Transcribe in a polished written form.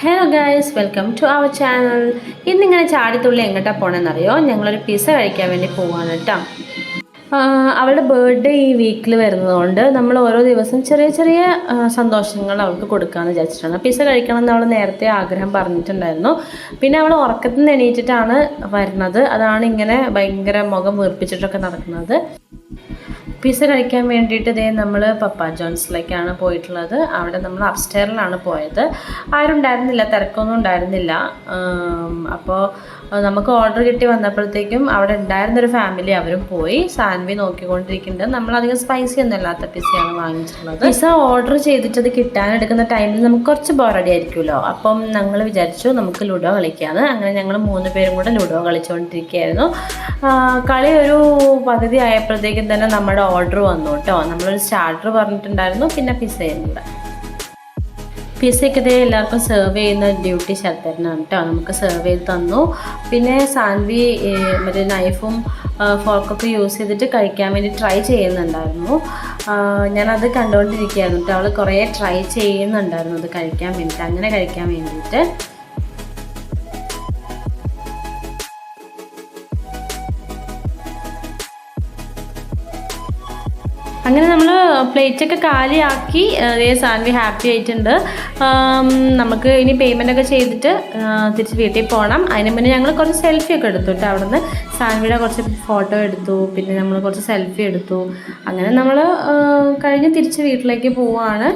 Hello guys, welcome to our channel. ഇന്നിങ്ങനെ ചാടിത്തുള്ളി എങ്ങോട്ടാണ് പോകണമെന്നറിയോ? ഞങ്ങളൊരു പിസ്സ കഴിക്കാൻ വേണ്ടി പോവാണ് കേട്ടോ. അവളുടെ ബർത്ത്ഡേ ഈ വീക്കിൽ വരുന്നതുകൊണ്ട് നമ്മൾ ഓരോ ദിവസം ചെറിയ ചെറിയ സന്തോഷങ്ങൾ അവൾക്ക് കൊടുക്കാമെന്ന് വിചാരിച്ചിട്ടാണ്. പിസ്സ കഴിക്കണം എന്ന് അവൾ നേരത്തെ ആഗ്രഹം പറഞ്ഞിട്ടുണ്ടായിരുന്നു. പിന്നെ അവൾ ഉറക്കത്തിൽ നിന്ന് എണീറ്റിട്ടാണ് വരുന്നത്. അതാണ് ഇങ്ങനെ ഭയങ്കര മുഖം വീർപ്പിച്ചിട്ടൊക്കെ നടക്കുന്നത്. പിസ്സ കഴിക്കാൻ വേണ്ടിയിട്ട് ഇതേ നമ്മൾ പപ്പ ജോൺസിലേക്കാണ് പോയിട്ടുള്ളത്. അവിടെ നമ്മൾ അപ്സ്റ്റെയറിലാണ് പോയത്. ആരും ഉണ്ടായിരുന്നില്ല, തിരക്കൊന്നും ഉണ്ടായിരുന്നില്ല. അപ്പോൾ നമുക്ക് ഓർഡർ കിട്ടി വന്നപ്പോഴത്തേക്കും അവിടെ ഉണ്ടായിരുന്നൊരു ഫാമിലി അവരും പോയി. സാൻവി നോക്കിക്കൊണ്ടിരിക്കുന്നുണ്ട്. നമ്മളധികം സ്പൈസി ഒന്നും അല്ലാത്ത പിസ്സയാണ് വാങ്ങിച്ചിട്ടുള്ളത്. പിസ്സ ഓർഡർ ചെയ്തിട്ട് അത് കിട്ടാനെടുക്കുന്ന ടൈമിൽ നമുക്ക് കുറച്ച് ബോറടി ആയിരിക്കുമല്ലോ. അപ്പം ഞങ്ങൾ വിചാരിച്ചു നമുക്ക് ലുഡോ കളിക്കാമെന്ന്. അങ്ങനെ ഞങ്ങൾ 3 പേരും കൂടെ ലുഡോ കളിച്ചുകൊണ്ടിരിക്കുകയായിരുന്നു. കളി ഒരു പകുതി ആയപ്പോഴത്തേക്കും തന്നെ നമ്മുടെ ഓർഡർ വന്നു കേട്ടോ. നമ്മളൊരു സ്റ്റാർട്ടർ പറഞ്ഞിട്ടുണ്ടായിരുന്നു, പിന്നെ പിസ്സയുണ്ട്. പിസ്സയ്ക്ക് ഇതേ എല്ലാവർക്കും സെർവ് ചെയ്യുന്ന ഡ്യൂട്ടി ശരത്തേട്ടനാണ് കേട്ടോ. നമുക്ക് സെർവ് ചെയ്ത് തന്നു. പിന്നെ സാൻവി മറ്റേ നൈഫും ഫോർക്കൊക്കെ യൂസ് ചെയ്തിട്ട് കഴിക്കാൻ വേണ്ടി ട്രൈ ചെയ്യുന്നുണ്ടായിരുന്നു. ഞാനത് കണ്ടുകൊണ്ടിരിക്കുകയായിരുന്നു കേട്ടോ. അവൾ കുറേ ട്രൈ ചെയ്യുന്നുണ്ടായിരുന്നു അത് കഴിക്കാൻ വേണ്ടിയിട്ട്, അങ്ങനെ കഴിക്കാൻ വേണ്ടിയിട്ട്. അങ്ങനെ നമ്മൾ പ്ലേറ്റൊക്കെ കാലിയാക്കി. അതേ സാൻവി ഹാപ്പി ആയിട്ടുണ്ട്. നമുക്ക് ഇനി പേയ്മെൻറ്റൊക്കെ ചെയ്തിട്ട് തിരിച്ച് വീട്ടിൽ പോകണം. അതിന് മുന്നേ ഞങ്ങൾ കുറച്ച് സെൽഫിയൊക്കെ എടുത്തു കേട്ടോ. അവിടെ നിന്ന് സാൻവിയുടെ കുറച്ച് ഫോട്ടോ എടുത്തു, പിന്നെ നമ്മൾ കുറച്ച് സെൽഫി എടുത്തു. അങ്ങനെ നമ്മൾ കഴിഞ്ഞ് തിരിച്ച് വീട്ടിലേക്ക് പോവുകയാണ്.